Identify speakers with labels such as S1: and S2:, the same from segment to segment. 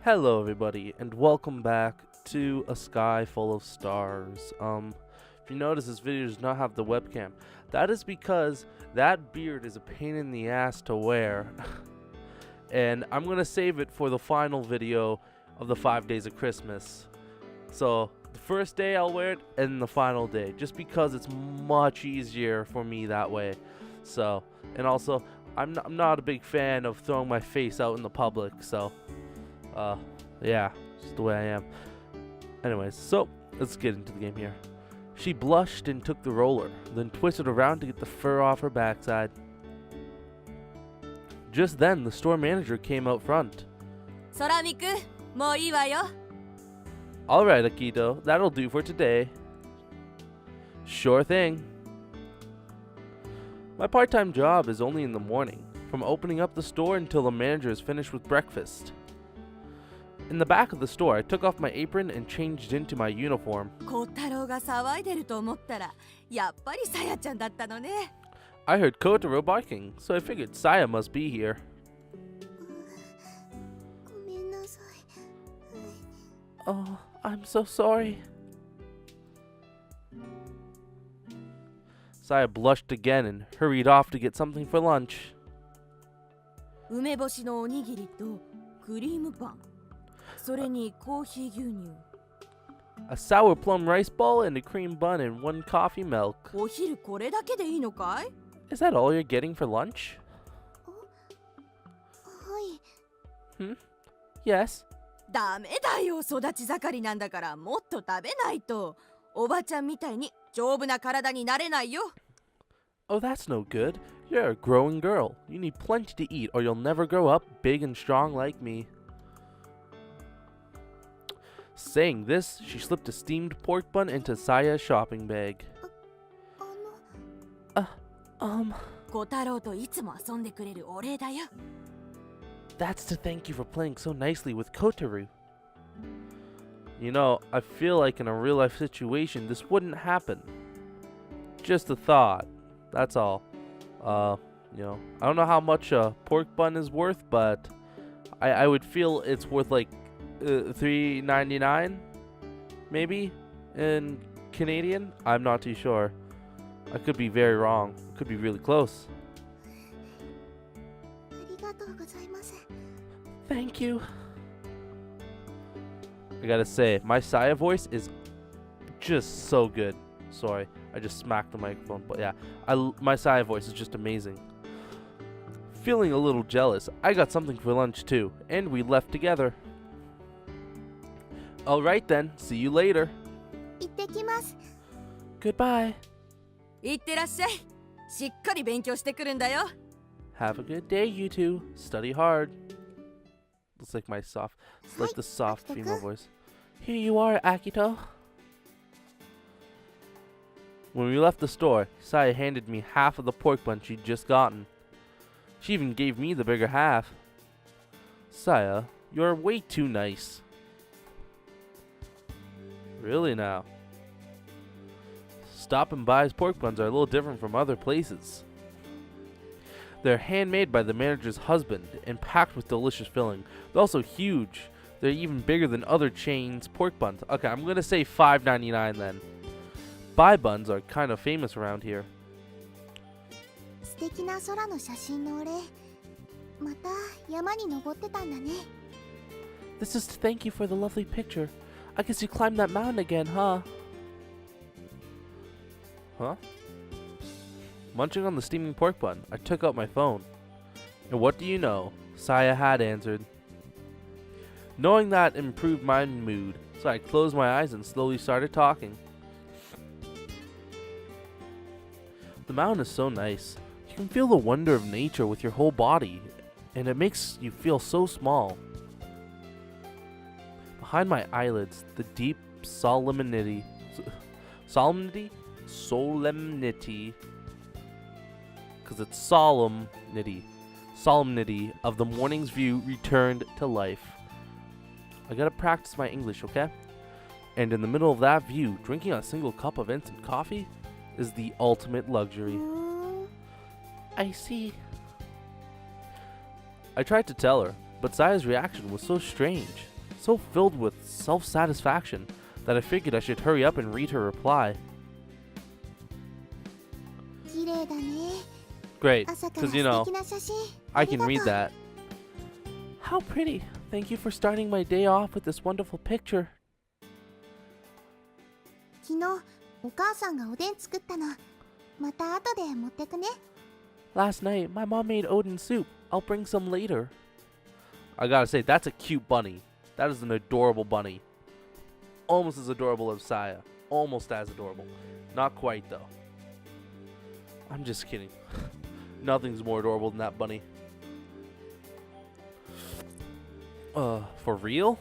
S1: Hello everybody and welcome back to A Sky Full of Stars. If you notice, this video does not have the webcam. That is because that beard is a pain in the ass to wear. And I'm gonna save it for the final video of the 5 days of Christmas. So the first day I'll wear it and the final day, just because it's much easier for me that way. So, and also I'm not a big fan of throwing my face out in the public, so yeah, just the way I am. Anyways, so let's get into the game here. She blushed and took the roller, then twisted around to get the fur off her backside. Just then, the store manager came out front.
S2: Soramiku, もういいわよ.
S1: Alright, Akito, that'll do for today. Sure thing. My part-time job is only in the morning, from opening up the store until the manager is finished with breakfast. In the back of the store, I took off my apron and changed into my uniform.
S2: 小太郎が騒いでると思ったら、やっぱりさやちゃんだったのね。
S1: I heard Kotaro barking, so I figured Saya must be here.
S2: ごめんなさい。
S1: Oh, I'm so sorry. Saya blushed again and hurried off to get something for lunch.
S2: 梅干しのおにぎりとクリームパン。それにコーヒー牛乳。
S1: A sour plum rice ball and a cream bun and 1 coffee milk.
S2: お昼これだけでいいのかい？
S1: Is that all you're getting for lunch?
S2: はい。
S1: Yes.
S2: ダメだよ、育ち盛りなんだからもっと食べないと。おばちゃんみたいに丈夫な体になれないよ。
S1: Oh, that's no good. You're a growing girl. You need plenty to eat or you'll never grow up big and strong like me. Saying this, she slipped a steamed pork bun into Saya's shopping bag.
S2: 小太郎といつも遊んでくれるお礼だよ。
S1: That's to thank you for playing so nicely with Kotaro. You know, I feel like in a real-life situation, this wouldn't happen. Just a thought. That's all. You know, I don't know how much a pork bun is worth, but I would feel it's worth like $3.99, maybe, in Canadian. I'm not too sure. I could be very wrong. Could be really close. Thank you. I gotta say, my Saya voice is just so good. Sorry, I just smacked the microphone, but yeah, my Saya voice is just amazing. Feeling a little jealous, I got something for lunch too, and we left together. Alright then, see you later.
S2: 行ってきます。
S1: Goodbye.
S2: 行ってらっしゃい。しっかり勉強してくるんだよ。
S1: Have a good day, you two. Study hard. It's like it's like the soft female voice. Here you are, Akito. When we left the store, Saya handed me half of the pork bun she'd just gotten. She even gave me the bigger half. Saya, you're way too nice. Really now? Stop and Buy's pork buns are a little different from other places. They're handmade by the manager's husband and packed with delicious filling. They're also huge. They're even bigger than other chains' pork buns. Okay, I'm gonna say $5.99 then. Buy buns are kind of famous around here.
S3: 素敵な空の写真のお礼。また山に登ってたんだね。
S1: This is to thank you for the lovely picture. I guess you climbed that mountain again, huh? Huh? Munching on the steaming pork bun, I took out my phone. And what do you know? Saya had answered. Knowing that improved my mood, so I closed my eyes and slowly started talking. The mountain is so nice. You can feel the wonder of nature with your whole body, and it makes you feel so small. Behind my eyelids, the deep solemnity, because it's solemnity of the morning's view returned to life. I gotta practice my English, okay? And in the middle of that view, drinking a single cup of instant coffee is the ultimate luxury. I see. I tried to tell her, but Saya's reaction was so strange. so filled with self-satisfaction that I figured I should hurry up and read her reply.
S3: 綺麗だね。
S1: Great,
S3: 朝から
S1: because
S3: 素
S1: you know,
S3: 敵な写真。
S1: I
S3: あり
S1: can
S3: がとう
S1: read that. How pretty. Thank you for starting my day off with this wonderful picture.
S3: 昨日お母さんがおでん作ったの。また後で持ってくね。
S1: Last night, my mom made Odin soup. I'll bring some later. I gotta say, that's a cute bunny. That is an adorable bunny. Almost as adorable as Saya. Almost as adorable. Not quite, though. I'm just kidding. Nothing's more adorable than that bunny. For real?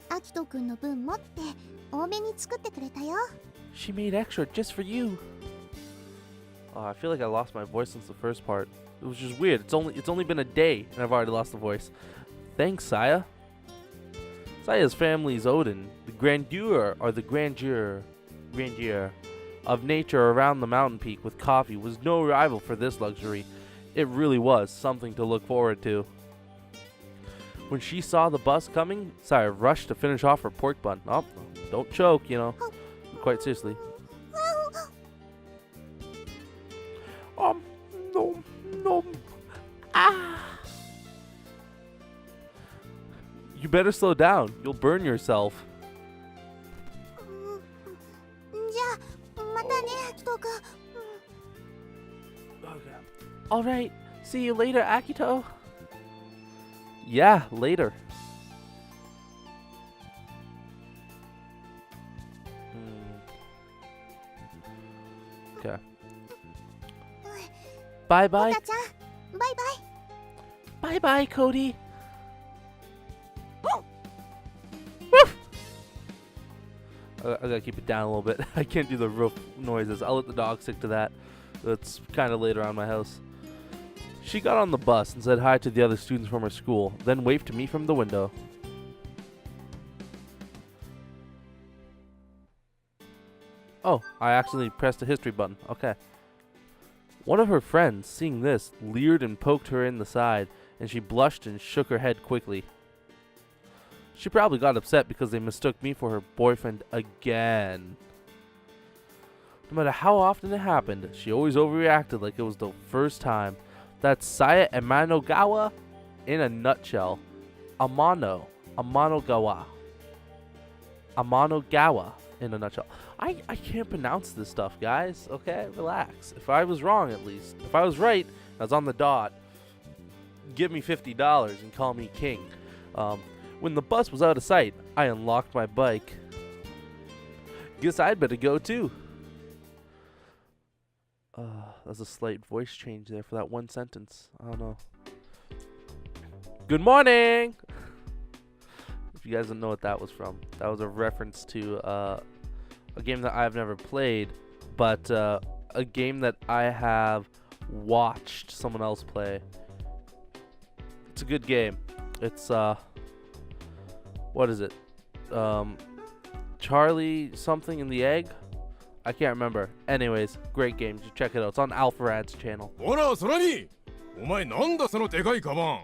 S3: あきとくんの分もって多めに作ってくれたよ。
S1: She made extra just for you. I feel like I lost my voice since the first part. It was just weird. It's only been a day and I've already lost the voice. Thanks, Saya. Saya's family's Odin, the grandeur of nature around the mountain peak with coffee was no rival for this luxury. It really was something to look forward to. When she saw the bus coming, Saya rushed to finish off her pork bun. Oh, don't choke, you know. Quite seriously. No. Ah. You better slow down. You'll burn yourself.
S3: じゃあまたね、あきとくん。
S1: All right. See you later, Akito. Yeah, later. Okay. Bye bye.
S3: おたちゃん、バイバイ。
S1: Bye bye, Cody. I gotta keep it down a little bit. I can't do the roof noises. I'll let the dog stick to that. That's kind of later on my house. She got on the bus and said hi to the other students from her school, then waved to me from the window. Oh, I accidentally pressed the history button. Okay. One of her friends, seeing this, leered and poked her in the side, and she blushed and shook her head quickly. She probably got upset because they mistook me for her boyfriend again. No matter how often it happened, she always overreacted like it was the first time. That's Saya Amanogawa in a nutshell. Amanogawa in a nutshell. I can't pronounce this stuff, guys. Okay, relax. If I was wrong, at least. If I was right, I was on the dot. Give me $50 and call me king. When the bus was out of sight, I unlocked my bike. Guess I'd better go too. There's a slight voice change there for that one sentence. I don't know. Good morning! If you guys don't know what that was from, that was a reference to a game that I've never played, but a game that I have watched someone else play. It's a good game. It's what is it? Charlie something in the egg? I can't remember. Anyways, great game. You check it out. It's on Alpharad's channel.
S4: ほら、空にお前なんだそのでかいカバン。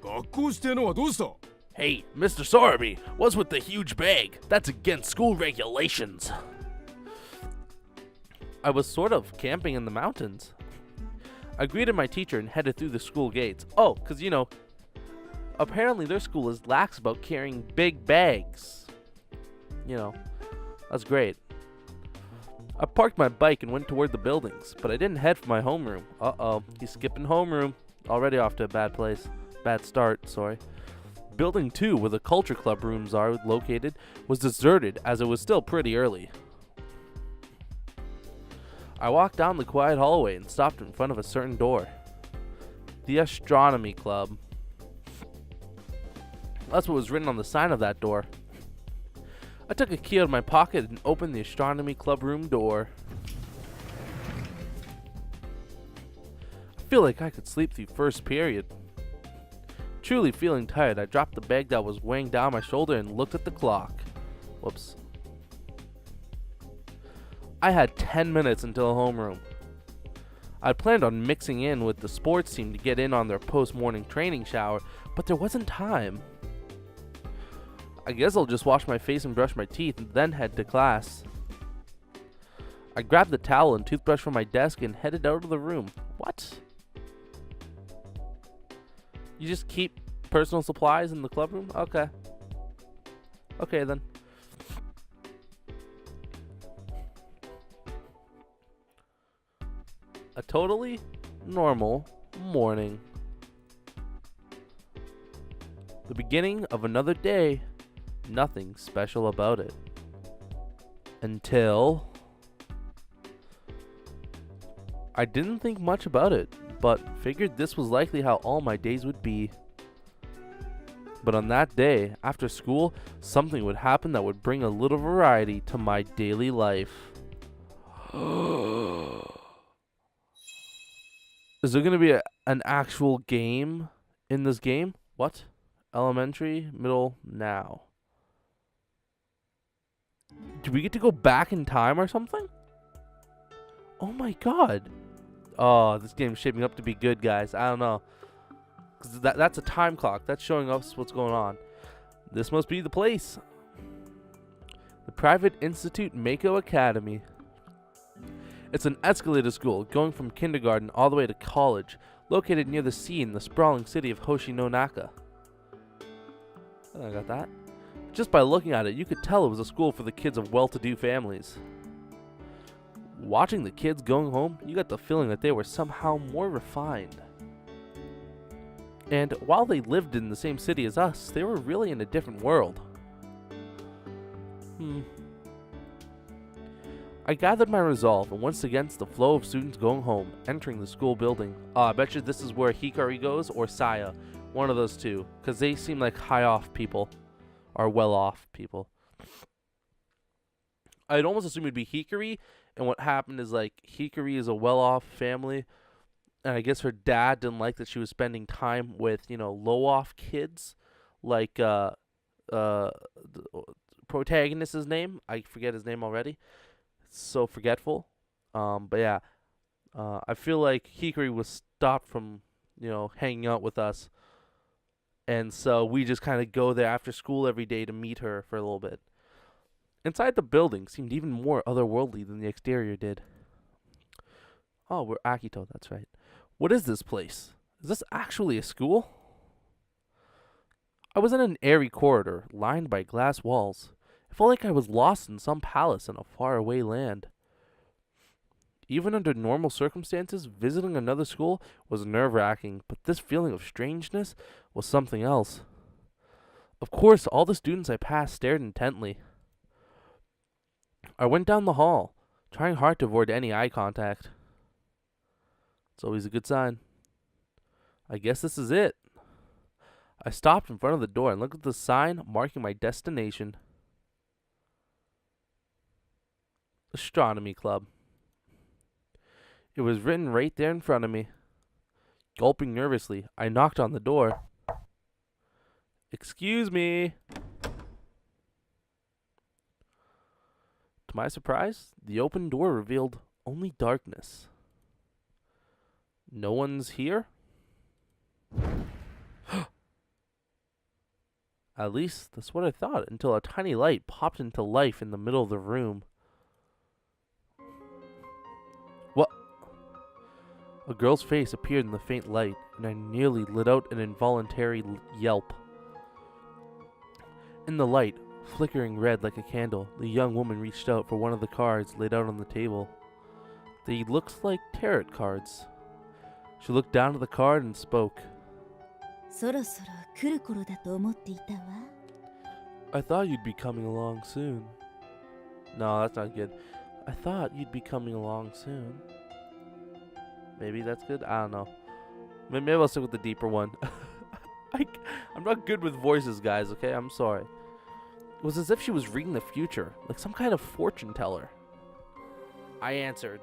S4: 学校指定のはどうした？
S1: Hey, Mr. Sorabi, what's with the huge bag? That's against school regulations. I was sort of camping in the mountains. I greeted my teacher and headed through the school gates. Oh, because, you know, apparently their school is lax about carrying big bags. You know, that's great. I parked my bike and went toward the buildings, but I didn't head for my homeroom. Uh-oh, he's skipping homeroom. Already off to a bad place. Bad start, sorry. Building 2, where the culture club rooms are located, was deserted as it was still pretty early. I walked down the quiet hallway and stopped in front of a certain door. The astronomy club. That's what was written on the sign of that door. I took a key out of my pocket and opened the astronomy club room door. I feel like I could sleep through first period. Truly feeling tired, I dropped the bag that was weighing down my shoulder and looked at the clock. Whoops. I had 10 minutes until homeroom. I planned on mixing in with the sports team to get in on their post-morning training shower, but there wasn't time. I guess I'll just wash my face and brush my teeth and then head to class. I grabbed the towel and toothbrush from my desk and headed out of the room. What? You just keep personal supplies in the club room? Okay. Okay then. A totally normal morning. The beginning of another day. Nothing special about it. Until I didn't think much about it, but figured this was likely how all my days would be. But on that day, after school, something would happen that would bring a little variety to my daily life. Is there going to be an actual game in this game? What? Elementary, middle, now. Do we get to go back in time or something? Oh my god. Oh, this game's shaping up to be good, guys. I don't know. 'Cause that's a time clock. That's showing us what's going on. This must be the place. The Private Institute Mako Academy. It's an escalator school going from kindergarten all the way to college, located near the sea in the sprawling city of Hoshinonaka. I got that. Just by looking at it, you could tell it was a school for the kids of well-to-do families. Watching the kids going home, you got the feeling that they were somehow more refined. And while they lived in the same city as us, they were really in a different world. I gathered my resolve and went against the flow of students going home, entering the school building. I bet you this is where Hikari goes or Saya. One of those two, because they seem like high-off people. Or well-off people. I'd almost assume it'd be Hikari, and what happened is, like, Hikari is a well-off family, and I guess her dad didn't like that she was spending time with, you know, low-off kids, like, the protagonist's name. I forget his name already. It's so forgetful. But yeah, I feel like Hikari was stopped from, you know, hanging out with us, and so we just kind of go there after school every day to meet her for a little bit. Inside the building seemed even more otherworldly than the exterior did. Oh, we're Akito, that's right. What is this place? Is this actually a school? I was in an airy corridor, lined by glass walls. It felt like I was lost in some palace in a faraway land. Even under normal circumstances, visiting another school was nerve-wracking, but this feeling of strangeness was something else. Of course, all the students I passed stared intently. I went down the hall, trying hard to avoid any eye contact. It's always a good sign. I guess this is it. I stopped in front of the door and looked at the sign marking my destination. Astronomy Club. It was written right there in front of me. Gulping nervously, I knocked on the door. Excuse me. To my surprise, the open door revealed only darkness. No one's here? At least, that's what I thought, until a tiny light popped into life in the middle of the room. What? A girl's face appeared in the faint light, and I nearly let out an involuntary yelp. In the light, flickering red like a candle, the young woman reached out for one of the cards laid out on the table. They looked like tarot cards. She looked down at the card and spoke. I thought you'd be coming along soon. No, that's not good. I thought you'd be coming along soon. Maybe that's good? I don't know. Maybe I'll stick with the deeper one. I'm not good with voices, guys, okay? I'm sorry. It was as if she was reading the future, like some kind of fortune teller. I answered.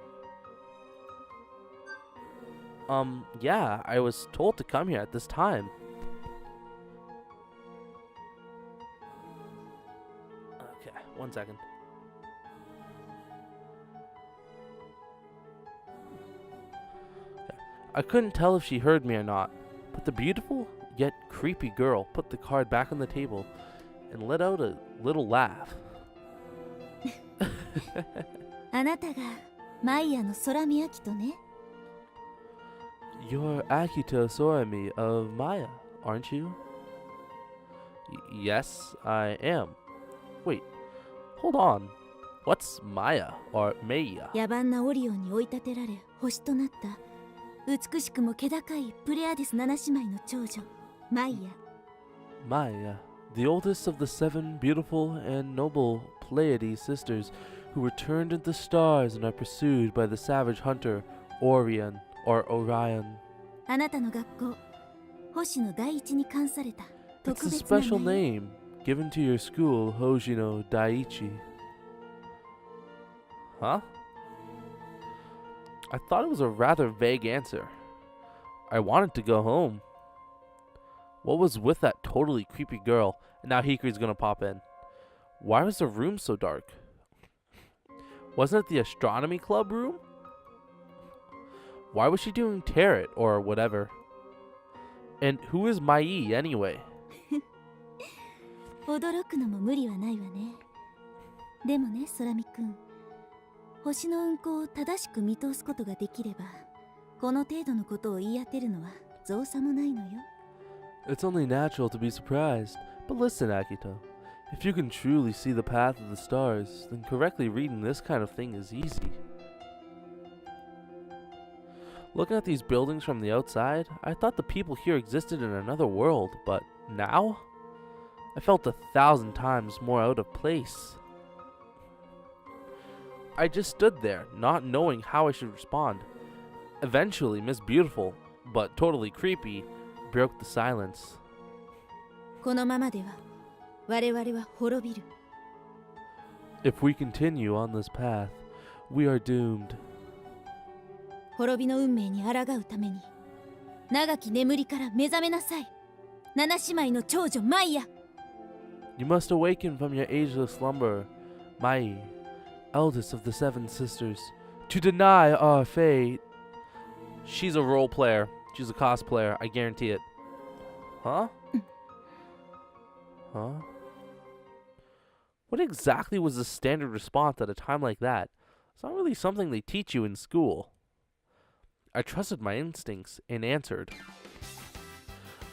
S1: Yeah, I was told to come here at this time. Okay, 1 second. Okay. I couldn't tell if she heard me or not, but the beautiful yet creepy girl put the card back on the table and let out a little laugh.
S3: あなたがマイヤの空見秋とね。
S1: You're Akito Sorami of Maya, aren't you? Yes, I am. Wait, hold on. What's Maya or Maya?
S3: 野蛮なオリオンに追い立てられ星となった美しくも気高いプレアデス7姉妹の長女マイヤ。
S1: Maya, the oldest of the 7 beautiful and noble Pleiades sisters who were turned into stars and are pursued by the savage hunter Orion or Orion.
S3: あなたの学校星の第一に冠された
S1: It's
S3: 特
S1: a
S3: 別な
S1: special
S3: 名前。
S1: name given to your school, Hojino Daiichi. Huh? I thought it was a rather vague answer. I wanted to go home. What was with that totally creepy girl? And now Hikari's gonna pop in. Why was the room so dark? Wasn't it the astronomy club room? Why was she doing tarot or whatever? And who is Mai anyway?
S3: 驚くのも無理はないわね。でもね、空見くん、星の運行を正しく見通すことができれば、この程度のことを言い当てるのは造作もないのよ。
S1: It's only natural to be surprised. But listen, Akito. If you can truly see the path of the stars, then correctly reading this kind of thing is easy. Looking at these buildings from the outside, I thought the people here existed in another world, but now? I felt 1,000 times more out of place. I just stood there, not knowing how I should respond. Eventually, Miss Beautiful, but totally creepy, broke the silence.
S3: このままでは我々は滅びる。
S1: If we continue on this path, we are doomed.
S3: 滅びの運命に抗うために長き眠りから目覚めなさい。7姉妹の長女マイヤ。
S1: You must awaken from your ageless slumber, Mai, eldest of the 7 sisters, to deny our fate. She's a role player. She's a cosplayer. I guarantee it. Huh? Huh? What exactly was the standard response at a time like that? It's not really something they teach you in school. I trusted my instincts and answered.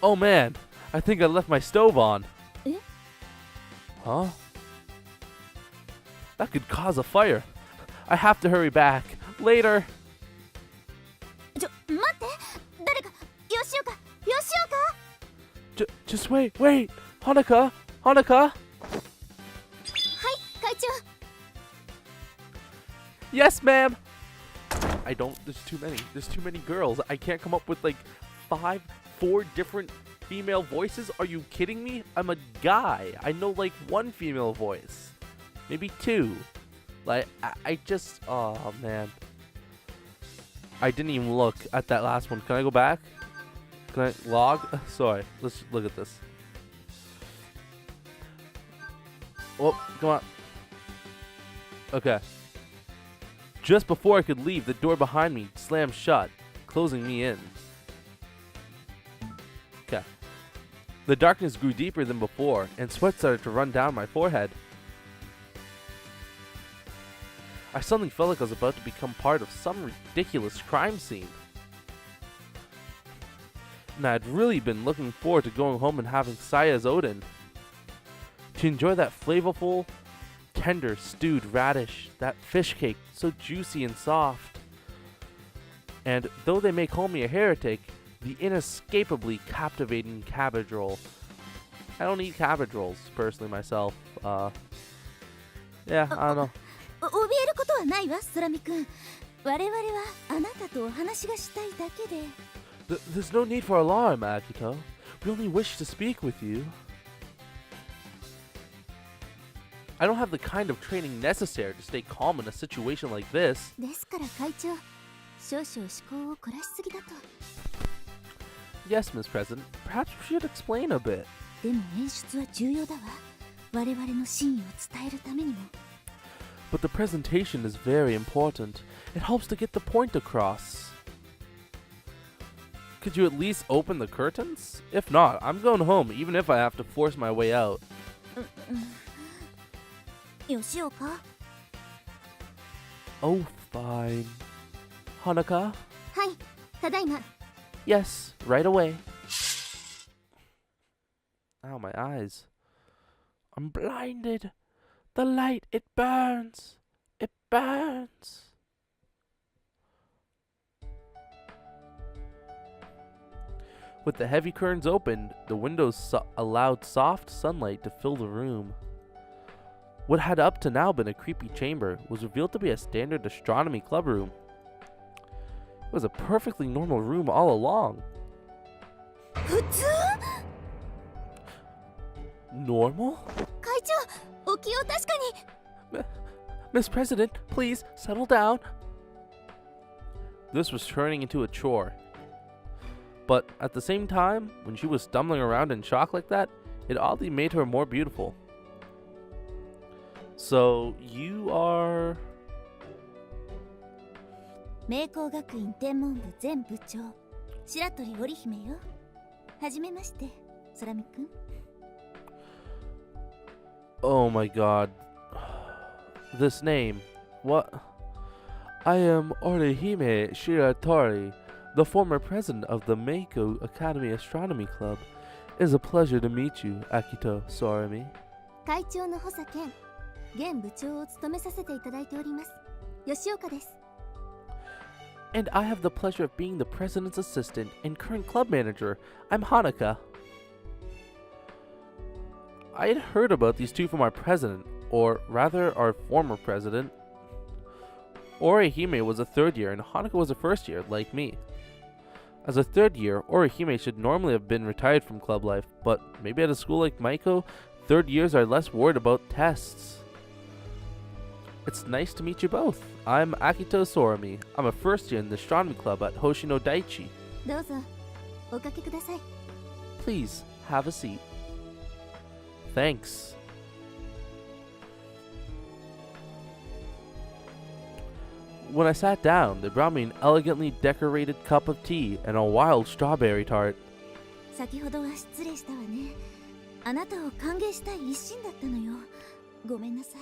S1: Oh man, I think I left my stove on.
S3: Eh?
S1: Huh? That could cause a fire. I have to hurry back. Later.
S3: 待って誰か吉岡
S1: Just wait. Hanukkah.
S3: はい会長
S1: Yes, ma'am. There's too many girls. I can't come up with like 4 different female voices. Are you kidding me? I'm a guy. I know like 1 female voice. Maybe 2. Like, I just, oh man. I didn't even look at that last one. Can I go back? Can I log? Sorry. Let's look at this. Oh, come on. Okay. Just before I could leave, the door behind me slammed shut, closing me in. Okay. The darkness grew deeper than before, and sweat started to run down my forehead. I suddenly felt like I was about to become part of some ridiculous crime scene. And I had really been looking forward to going home and having Saya's Odin. To enjoy that flavorful, tender stewed radish, that fish cake, so juicy and soft. And though they may call me a heretic, the inescapably captivating cabbage roll. I don't eat cabbage rolls, personally, myself. Yeah, I don't know.
S3: 怯えることはないわ空見くん。我々はあなたとお話がしたいだけで。
S1: There's no need for alarm, Akito. We only wish to speak with you. I don't have the kind of training necessary to stay calm in a situation like this.
S3: ですから会長、少々思考を凝らしすぎだと。
S1: Yes, Miss President. Perhaps we should explain a bit.
S3: でも演出は重要だわ。我々の真意を伝えるためにも。
S1: But the presentation is very important. It helps to get the point across. Could you at least open the curtains? If not, I'm going home, even if I have to force my way out.
S3: よしようか。
S1: Oh, fine. Hanukkah?
S3: はい、ただいま。
S1: Yes, right away. Ow, my eyes. I'm blinded. The light, it burns. It burns. With the heavy curtains opened, the windows allowed soft sunlight to fill the room. What had up to now been a creepy chamber was revealed to be a standard astronomy club room. It was a perfectly normal room all along.
S3: 普通？
S1: Normal?
S3: 会長、お気を確かに。
S1: Miss President, please settle down. This was turning into a chore. But at the same time, when she was stumbling around in shock like that, it oddly made her more beautiful. So, you are...
S3: 明光学院天文部前部長、白鳥織姫よ。はじめまして、空見くん。
S1: Oh my god. This name. What? I am Orihime Shiratori, the former president of the Meiko Academy Astronomy Club. It is a pleasure to meet you, Akito Sorami.
S3: 会長の補佐兼現部長を務めさせていただいております。吉岡です。
S1: And I have the pleasure of being the president's assistant and current club manager. I'm Hanukkah. I had heard about these two from our president, or rather our former president. Orihime was a third year and Hanukkah was a first year, like me. As a third year, Orihime should normally have been retired from club life, but maybe at a school like Meiko, third years are less worried about tests. It's nice to meet you both. I'm Akito Sorami. I'm a first year in the astronomy club at Hoshino Daiichi.
S3: どうぞ、おかけください。
S1: Please, have a seat. Thanks. When I sat down, they brought me an elegantly decorated cup of tea and a wild strawberry tart.
S3: 先ほどは失礼したわね。あなたを歓迎したい一心だったのよ。ごめんなさい。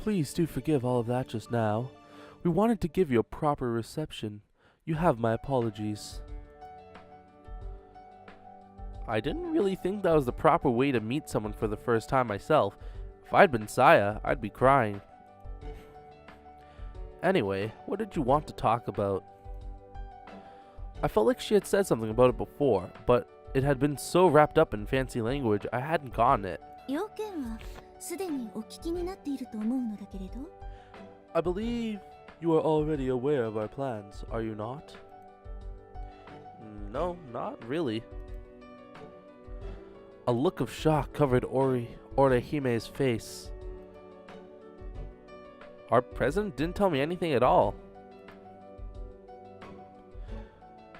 S1: Please do forgive all of that just now. We wanted to give you a proper reception. You have my apologies. I didn't really think that was the proper way to meet someone for the first time myself. If I'd been Saya, I'd be crying. Anyway, what did you want to talk about? I felt like she had said something about it before, but it had been so wrapped up in fancy language, I hadn't gotten it.
S3: 要件はすでにお聞きになっていると思うのだけれど。
S1: I believe you are already aware of our plans, are you not? No, not really. A look of shock covered Orihime's face. Our president didn't tell me anything at all.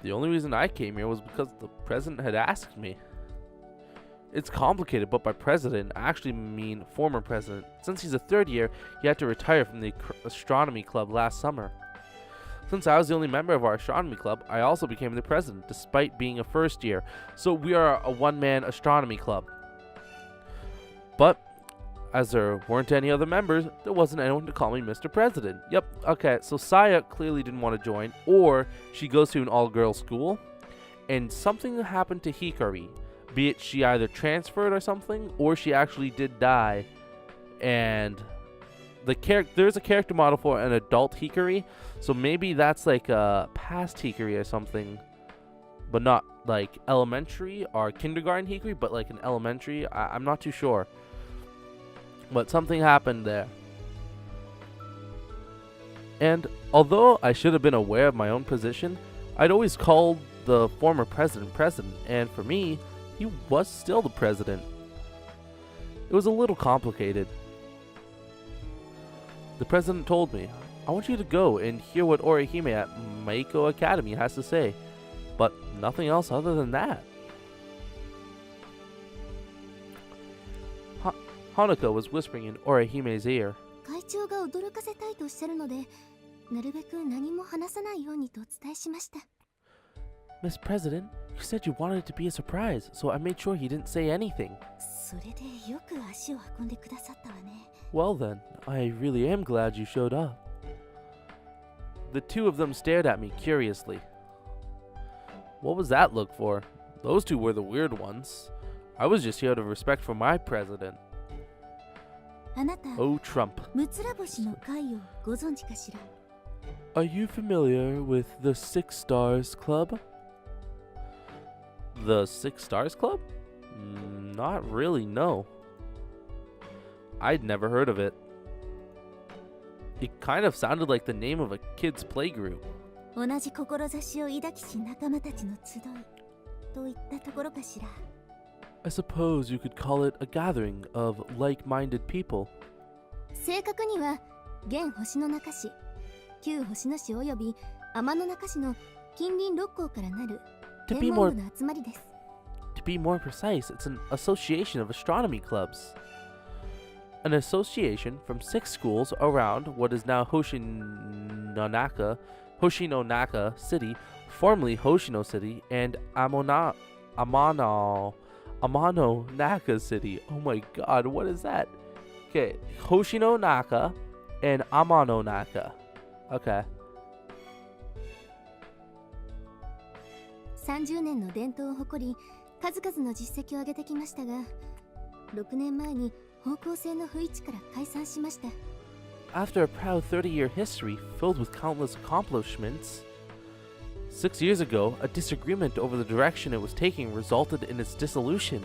S1: The only reason I came here was because the president had asked me. It's complicated, but by president, I actually mean former president. Since he's a third year, he had to retire from the astronomy club last summer. Since I was the only member of our astronomy club, I also became the president, despite being a first year. So we are a one-man astronomy club. But as there weren't any other members, there wasn't anyone to call me Mr. President. Yep, okay, so Saya clearly didn't want to join, or she goes to an all-girls school, and something happened to Hikari. Be it she either transferred or something, or she actually did die. And there's a character model for an adult Hikari, so maybe that's like a past Hikari or something, but not like elementary or kindergarten Hikari, but like an elementary. I'm not too sure. But something happened there. And although I should have been aware of my own position, I'd always called the former president, and for me, he was still the president. It was a little complicated. The president told me, I want you to go and hear what Orihime at Meiko Academy has to say, but nothing else other than that. Hanukkah was whispering in Orihime's ear.
S3: 会長が驚かせたいとおっしゃるので、なるべく何も話さないようにとお伝えしました。
S1: Miss President, You said you wanted it to be a surprise, so I made sure he didn't say anything.
S3: それでよく足を運んでくださったわね。
S1: Well then, I really am glad you showed up. The two of them stared at me curiously. What was that look for? Those two were the weird ones. I was just here out of respect for my president.
S3: あなた、
S1: Oh, Trump.
S3: ムツラ星の会をご存知かしら？
S1: Are you familiar with the Six Stars Club? The Six Stars Club? Not really, no. I'd never heard of it. It kind of sounded like the name of a kid's playgroup.
S3: 同じ志を抱きし仲間たちの集いといったところかしら。
S1: I suppose you could call it a gathering of like-minded people.
S3: 正確には現星の中市、旧星野市および天の中市の近隣6校からなる
S1: To
S3: 天
S1: be
S3: 文
S1: more
S3: 部の集まりです。
S1: To be more precise, it's an association of astronomy clubs. An association from 6 schools around what is now Hoshinonaka City, formerly Hoshino City, and Amanonaka City. Oh my god, what is that? Okay, Hoshinonaka and Amanonaka. Okay.
S3: 30年の伝統を誇り、数々の実績を上げてきましたが、6年前に方向性の不一致から解散しました。
S1: After a proud 30-year history filled with countless accomplishments, 6 years ago, a disagreement over the direction it was taking resulted in its dissolution.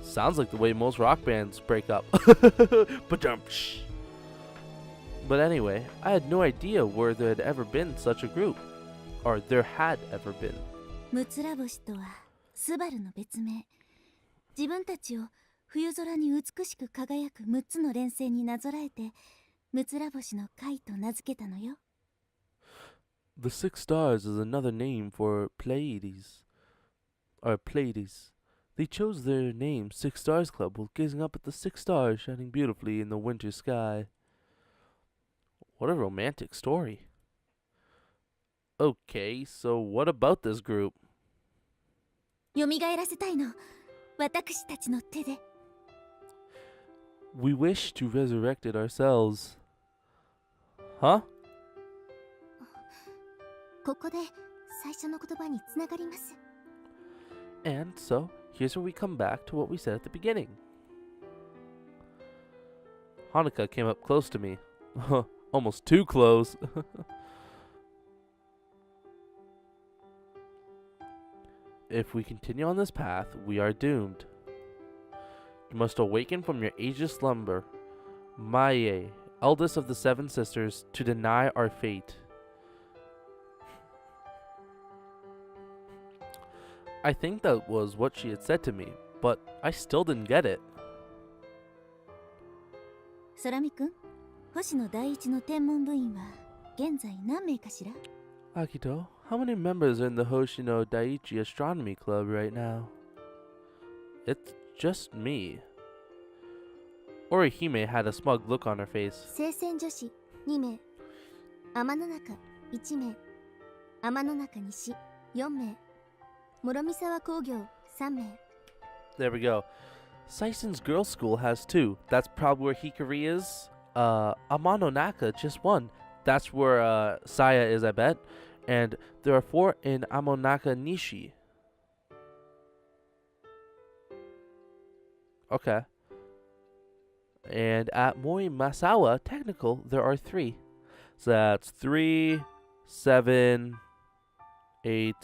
S1: Sounds like the way most rock bands break up. But anyway, I had no idea where there had ever been such a group. Or there had ever been.
S3: ムツラ星とはスバルの別名。自分たちを冬空に美しく輝く6つの連星になぞらえて、ムツラ星の会と名付けたのよ。
S1: The Six Stars is another name for Pleiades. Or Pleiades. They chose their name Six Stars Club while gazing up at the 6 stars shining beautifully in the winter sky. What a romantic story. Okay, so what about this group?
S3: 蘇らせたいの、私たちの手で。
S1: We wish to resurrect it ourselves. Huh?
S3: ここで最初の言葉につながります。
S1: And so, here's where we come back to what we said at the beginning. Hanukkah came up close to me. Almost too close. If we continue on this path, we are doomed. You must awaken from your ageless slumber, Maie, eldest of the 7 sisters, to deny our fate. I think that was what she had said to me, but I still didn't get it.
S3: 空見くん、星野第一の天文部員は現在何名かしら？
S1: Akito, how many members are in the Hoshino Daiichi Astronomy Club right now? It's just me. Orihime had a smug look on her face.
S3: 聖戦女子2名、天の中1名、天の中西4名、諸見沢工業3名。
S1: There we go. Seisen's girls' school has 2. That's probably where Hikari is. Amanonaka just 1. That's where Saya is, I bet. And there are 4 in Amonaka Nishi. Okay. And at Mori Masawa Technical, there are 3. So that's 3, 7, 8.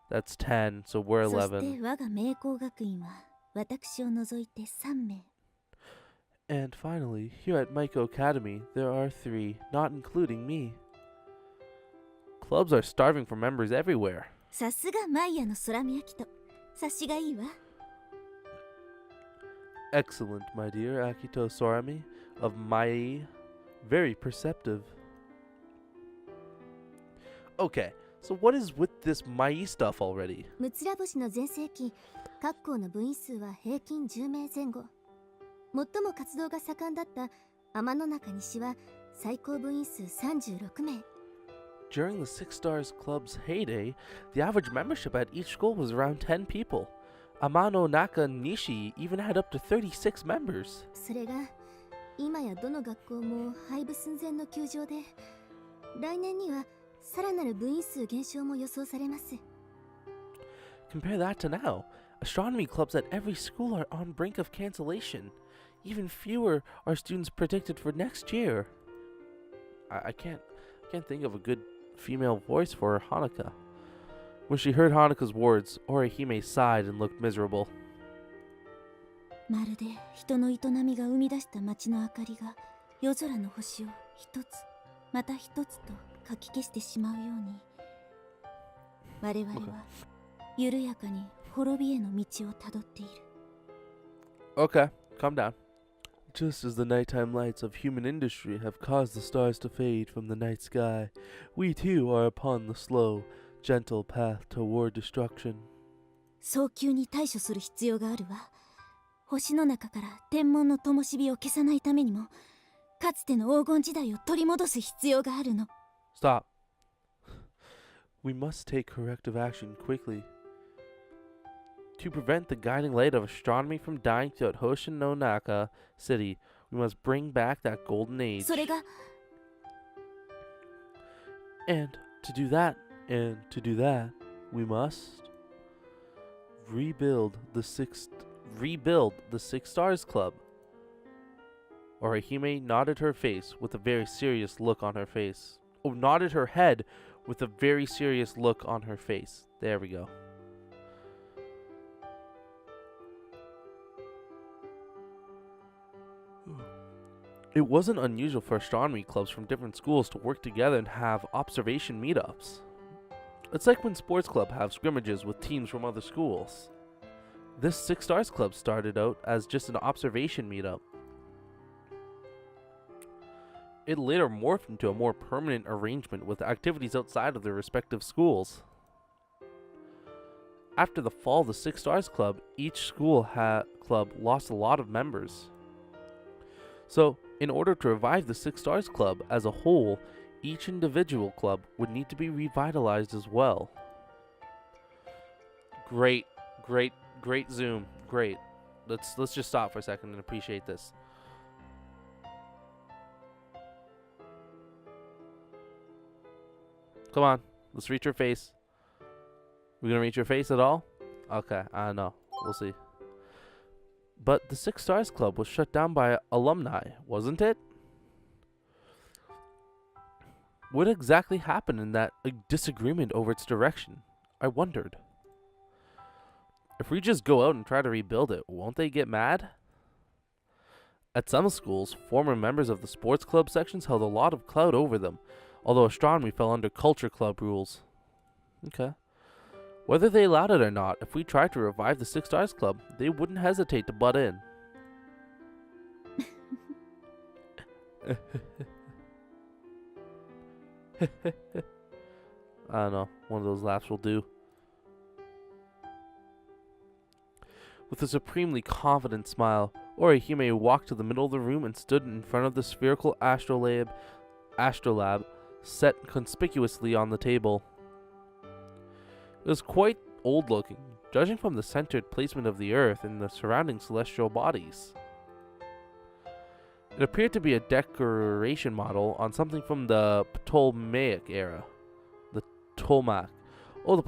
S1: That's 10. So we're
S3: そして
S1: 11.
S3: 我が名工学院は私を除いて3名。
S1: And finally, here at Maiko Academy, there are 3, not including me. Clubs are starving for members everywhere.
S3: さすがマイヤの空見秋人。察しがいいわ。
S1: Excellent, my dear Akito Sorami of Mai. Very perceptive. Okay, so what is with this Mai stuff already?
S3: ムツラ星の全盛期、各校の部員数は平均10名前後。最も活動が盛んだった天の中西は最高部員数36名。
S1: During the Six Stars Club's heyday, the average membership at each school was around 10 people. Amano Naka Nishi even had up to 36 members.
S3: それが今やどの学校も廃部寸前の球場で、来年にはさらなる部員数減少も予想されます。
S1: Compare that to now. Astronomy clubs at every school are on brink of cancellation. Even fewer are students predicted for next year. I can't think of a good female voice for Hanukkah. When she heard Hanukkah's words, Orihime sighed and looked miserable.
S3: まるで人の営みが生み出した街の明かりが夜空の星を一つまた一つとかき消してしまうように、我々は緩やかに滅びへの道をたどっている。
S1: Okay, calm down. Just as the nighttime lights of human industry have caused the stars to fade from the night sky, we too are upon the slow, gentle path toward destruction.
S3: 早急に対処する必要があるわ。星の中から天文の灯火を消さないためにも、かつての黄金時代を取り戻す必要があるの。
S1: Stop. We must take corrective action quickly. To prevent the guiding light of astronomy from dying throughout Hoshin no Naka City, we must bring back that golden age.
S3: それが
S1: And to do that, we must rebuild the Six Stars Club. Orihime nodded her face with a very serious look on her face. Oh, nodded her head with a very serious look on her face. There we go. It wasn't unusual for astronomy clubs from different schools to work together and have observation meetups. It's like when sports clubs have scrimmages with teams from other schools. This Six Stars Club started out as just an observation meetup. It later morphed into a more permanent arrangement with activities outside of their respective schools. After the fall of the Six Stars Club, each club lost a lot of members. So, in order to revive the Six Stars Club as a whole, each individual club would need to be revitalized as well. Great zoom. Great. Let's just stop for a second and appreciate this. Come on, let's reach your face. We gonna reach your face at all? Okay, I don't know. We'll see. But the Six Stars Club was shut down by alumni, wasn't it? What exactly happened in that disagreement over its direction? I wondered. If we just go out and try to rebuild it, won't they get mad? At some schools, former members of the sports club sections held a lot of clout over them, although astronomy fell under culture club rules. Okay. Whether they allowed it or not, if we tried to revive the Six Stars Club, they wouldn't hesitate to butt in. I don't know, one of those laughs will do. With a supremely confident smile, Orihime walked to the middle of the room and stood in front of the spherical astrolabe set conspicuously on the table. It was quite old looking, judging from the centered placement of the Earth and the surrounding celestial bodies. It appeared to be a decoration model on something from the Ptolemaic era. The Ptolemaic. Oh,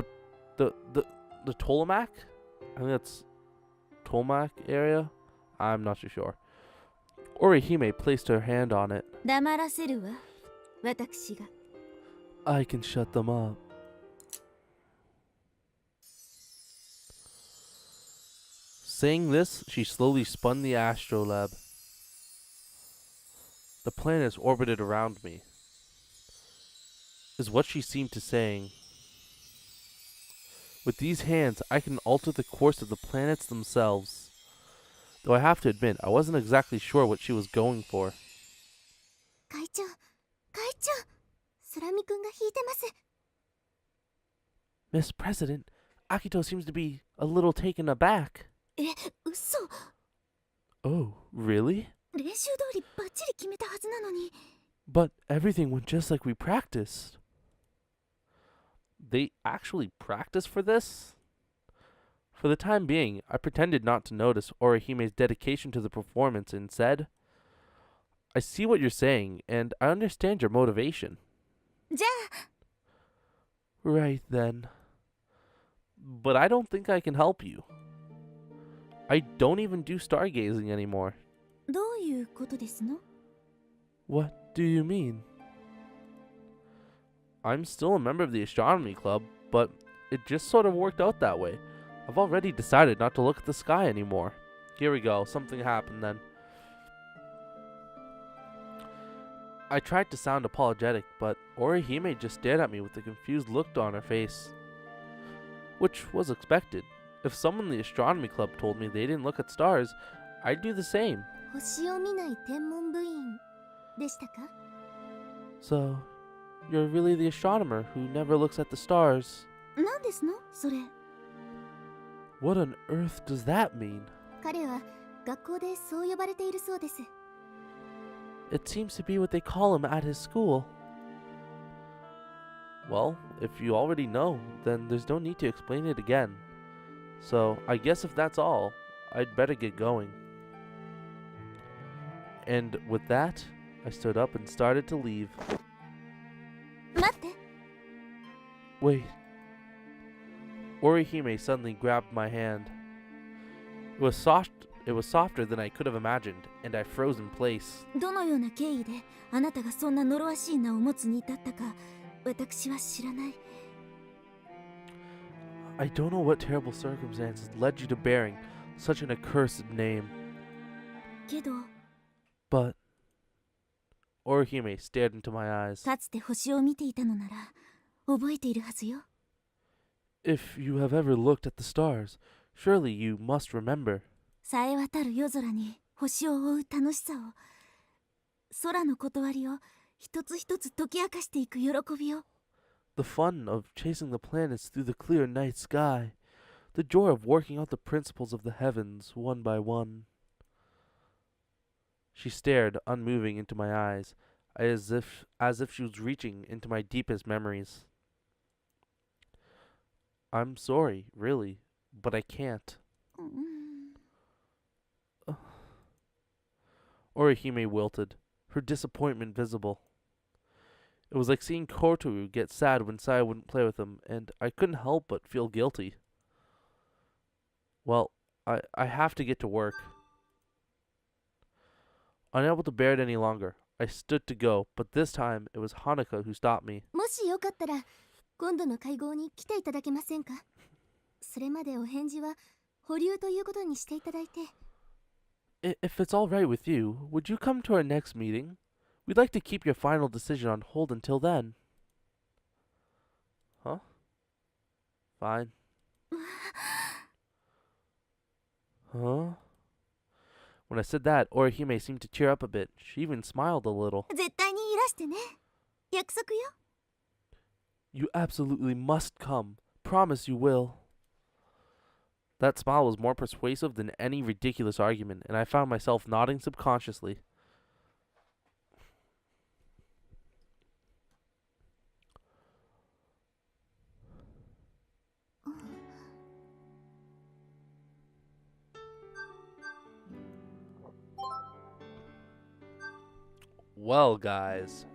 S1: the Ptolemaic? I think that's Ptolemaic area? I'm not too sure. Orihime placed her hand on it.
S3: 黙らせるわ、私が。
S1: I can shut them up. Saying this, she slowly spun the astrolabe. The planets orbited around me, is what she seemed to saying. With these hands, I can alter the course of the planets themselves. Though I have to admit, I wasn't exactly sure what she was going for.
S3: 会長、空見くんが引いてます。
S1: Miss President, Akito seems to be a little taken aback.
S3: 嘘。
S1: Oh, really?
S3: 練習通りバッチリ決めたはずなのに。
S1: But everything went just like we practiced. They actually practice for this? For the time being, I pretended not to notice Orihime's dedication to the performance and said, I see what you're saying, and I understand your motivation.
S3: じゃあ
S1: Right then. But I don't think I can help you. I don't even do stargazing anymore.
S3: どういうことですの？
S1: What do you mean? I'm still a member of the astronomy club, but it just sort of worked out that way. I've already decided not to look at the sky anymore. Here we go. Something happened then. I tried to sound apologetic, but Orihime just stared at me with a confused look on her face. Which was expected. If someone in the astronomy club told me they didn't look at stars, I'd do the same.
S3: 星を見ない天文部員でしたか？
S1: So, you're really the astronomer who never looks at the stars.
S3: 何ですのそれ？
S1: What on earth does that mean?
S3: 彼は学校でそう呼ばれているそうです。
S1: It seems to be what they call him at his school. Well, if you already know, then there's no need to explain it again. So, I guess if that's all, I'd better get going. And with that, I stood up and started to leave.
S3: 待って。
S1: Wait. Orihime suddenly grabbed my hand. It was softer than I could have imagined, and I froze in place.
S3: どのような経緯であなたがそんな呪わしい名を持つに至ったか私は知らない。
S1: I don't know what terrible circumstances led you to bearing such an accursed name.
S3: けど
S1: But Orihime stared into my eyes.
S3: かつて星を見ていたのなら覚えているはずよ。
S1: If you have ever looked at the stars, surely you must remember.
S3: さえ渡る夜空に星を追う楽しさを、空の断りを一つ一つ解き明かしていく喜びを。
S1: The fun of chasing the planets through the clear night sky. The joy of working out the principles of the heavens one by one. She stared, unmoving, into my eyes, as if she was reaching into my deepest memories. I'm sorry, really, but I can't.
S3: うん
S1: Orihime wilted, her disappointment visible. It was like seeing Kotoru get sad when Saya wouldn't play with him, and I couldn't help but feel guilty. Well, I have to get to work. Unable to bear it any longer, I stood to go, but this time it was Hanuka who stopped me.
S3: もしよかったら今度の会合に来ていただけませんか？それまでお返事は保留ということにしていただいて。
S1: If it's all right with you, would you come to our next meeting? We'd like to keep your final decision on hold until then. Huh? Fine. Huh? When I said that, Orihime seemed to cheer up a bit. She even smiled a little.
S3: 絶対にいらしてね。約束よ。
S1: You absolutely must come. Promise you will. That smile was more persuasive than any ridiculous argument, and I found myself nodding subconsciously. Well, guys,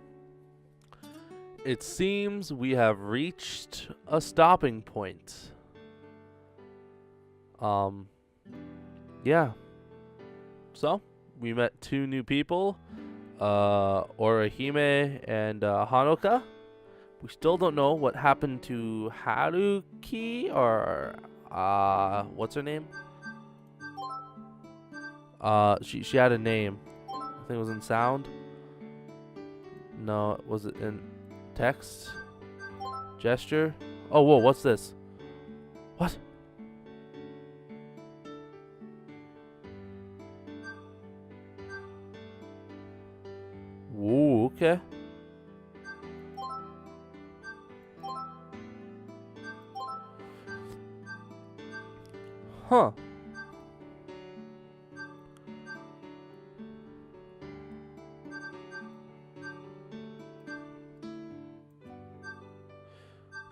S1: it seems we have reached a stopping point. Yeah. So, we met two new people, Orihime and Hanoka. We still don't know what happened to Haruki, or, what's her name? She had a name. I think it was in sound. No, was it in text? Gesture? Oh, whoa, what's this? What? Whoa, okay. Huh.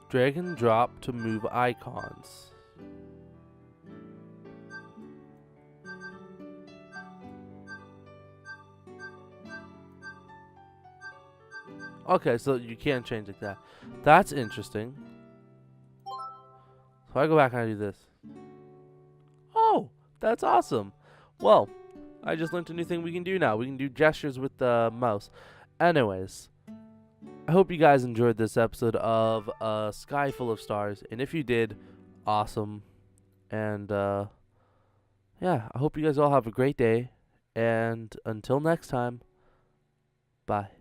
S1: Drag and drop to move icons. Okay, so you can't change like that. That's interesting. So I go back and I do this. Oh, that's awesome. Well, I just learned a new thing we can do now. We can do gestures with the mouse. Anyways, I hope you guys enjoyed this episode of Sky Full of Stars. And if you did, awesome. And yeah, I hope you guys all have a great day. And until next time, bye.